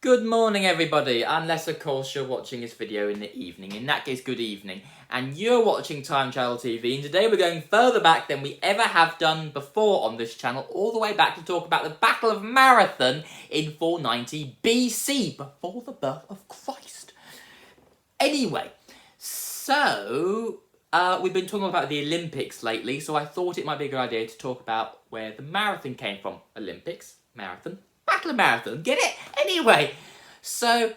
Good morning everybody, unless of course you're watching this video in the evening. In that case, good evening. And you're watching Time Travel TV, and today we're going further back than we ever have done before on this channel, all the way back to talk about the Battle of Marathon in 490 BC, before the birth of Christ. Anyway, so we've been talking about the Olympics lately, so I thought it might be a good idea to talk about where the marathon came from. Olympics, marathon, Battle of Marathon, get it? Anyway, so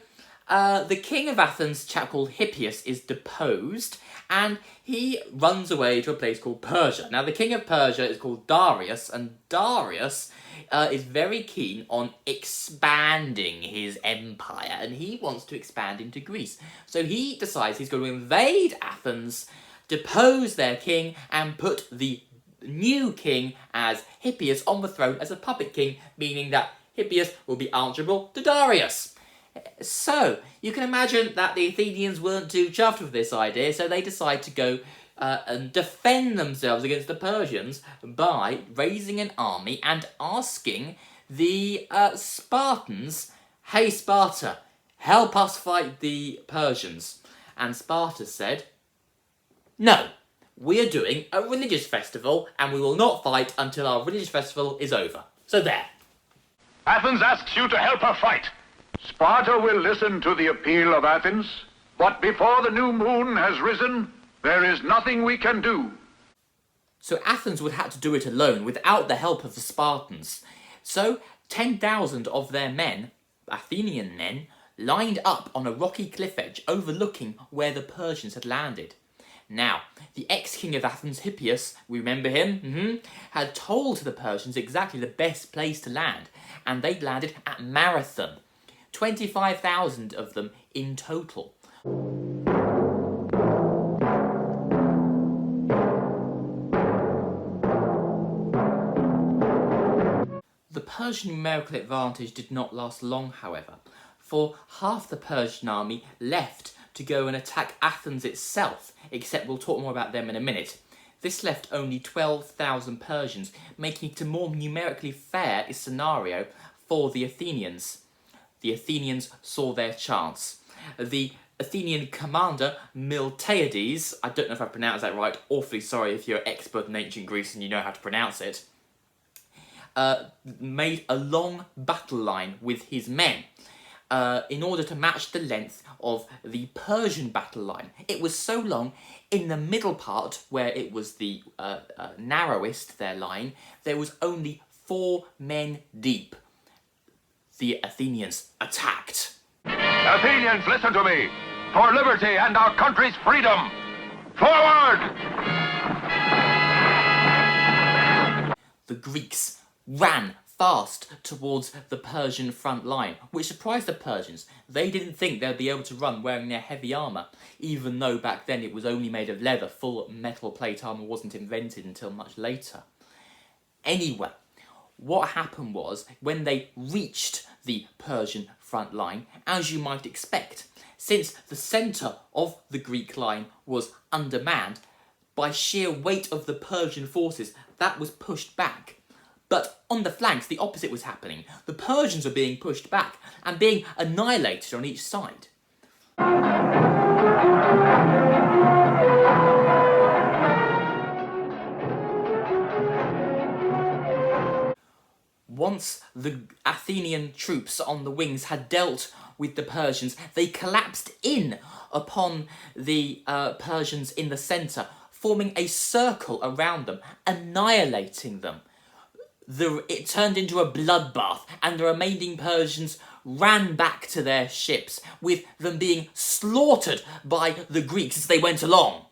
the king of Athens, a chap called Hippias, is deposed, and he runs away to a place called Persia. Now, the king of Persia is called Darius, and Darius is very keen on expanding his empire, and he wants to expand into Greece. So he decides he's going to invade Athens, depose their king, and put the new king as Hippias on the throne as a puppet king, meaning that Hippias will be answerable to Darius. So, you can imagine that the Athenians weren't too chuffed with this idea, so they decide to go and defend themselves against the Persians by raising an army and asking the Spartans, "Hey Sparta, help us fight the Persians." And Sparta said, "No, we are doing a religious festival, and we will not fight until our religious festival is over." So there. Athens asks you to help her fight. Sparta will listen to the appeal of Athens, but before the new moon has risen, there is nothing we can do. So Athens would have to do it alone, without the help of the Spartans. So 10,000 of their men, Athenian men, lined up on a rocky cliff edge overlooking where the Persians had landed. Now, the ex-king of Athens, Hippias, we remember him, had told the Persians exactly the best place to land, and they landed at Marathon. 25,000 of them in total. The Persian numerical advantage did not last long, however, for half the Persian army left to go and attack Athens itself, except we'll talk more about them in a minute. This left only 12,000 Persians, making it a more numerically fair scenario for the Athenians. The Athenians saw their chance. The Athenian commander, Miltiades, I don't know if I pronounced that right, awfully sorry if you're an expert in ancient Greece and you know how to pronounce it, made a long battle line with his men. In order to match the length of the Persian battle line. It was so long, in the middle part, where it was the narrowest, their line, there was only 4 men deep. The Athenians attacked. Athenians, listen to me! For liberty and our country's freedom! Forward! The Greeks ran fast towards the Persian front line, which surprised the Persians. They didn't think they'd be able to run wearing their heavy armour, even though back then it was only made of leather. Full metal plate armour wasn't invented until much later. Anyway, what happened was, when they reached the Persian front line, as you might expect, since the centre of the Greek line was undermanned, by sheer weight of the Persian forces, that was pushed back. But on the flanks, the opposite was happening. The Persians were being pushed back and being annihilated on each side. Once the Athenian troops on the wings had dealt with the Persians, they collapsed in upon the Persians in the centre, forming a circle around them, annihilating them. It turned into a bloodbath, and the remaining Persians ran back to their ships, with them being slaughtered by the Greeks as they went along.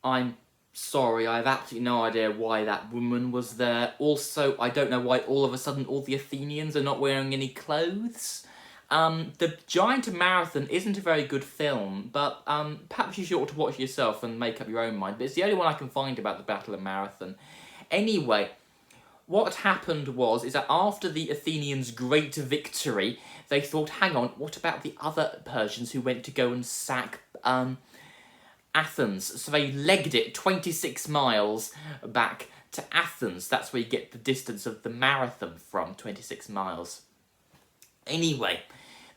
I'm sorry, I have absolutely no idea why that woman was there. Also, I don't know why all of a sudden all the Athenians are not wearing any clothes. The Giant Marathon isn't a very good film, but perhaps you should ought to watch it yourself and make up your own mind. But it's the only one I can find about the Battle of Marathon. Anyway, what happened is that after the Athenians' great victory, they thought, hang on, what about the other Persians who went to go and sack Athens. So they legged it 26 miles back to Athens. That's where you get the distance of the marathon from, 26 miles. Anyway,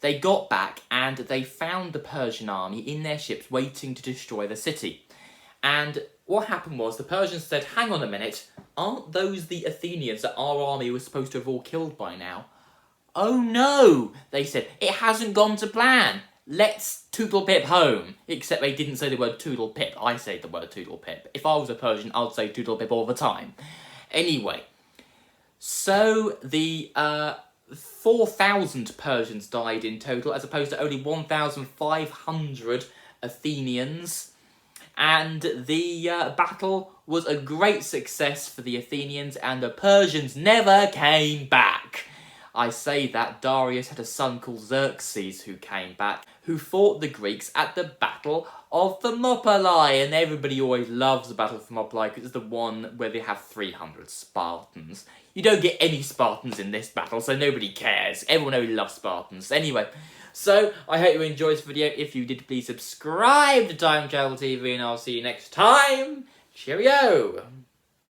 they got back and they found the Persian army in their ships waiting to destroy the city. And what happened was the Persians said, hang on a minute, aren't those the Athenians that our army was supposed to have all killed by now? Oh no, they said, it hasn't gone to plan. Let's toodle pip home. Except they didn't say the word toodle pip. I say the word toodle pip. If I was a Persian, I'd say toodle pip all the time. Anyway, so the 4,000 Persians died in total, as opposed to only 1,500 Athenians. And the battle was a great success for the Athenians, and the Persians never came back. I say that Darius had a son called Xerxes who came back, who fought the Greeks at the Battle of Thermopylae, and everybody always loves the Battle of Thermopylae because it's the one where they have 300 Spartans. You don't get any Spartans in this battle, so nobody cares. Everyone only loves Spartans. Anyway, so I hope you enjoyed this video. If you did, please subscribe to Time Travel TV, and I'll see you next time. Cheerio!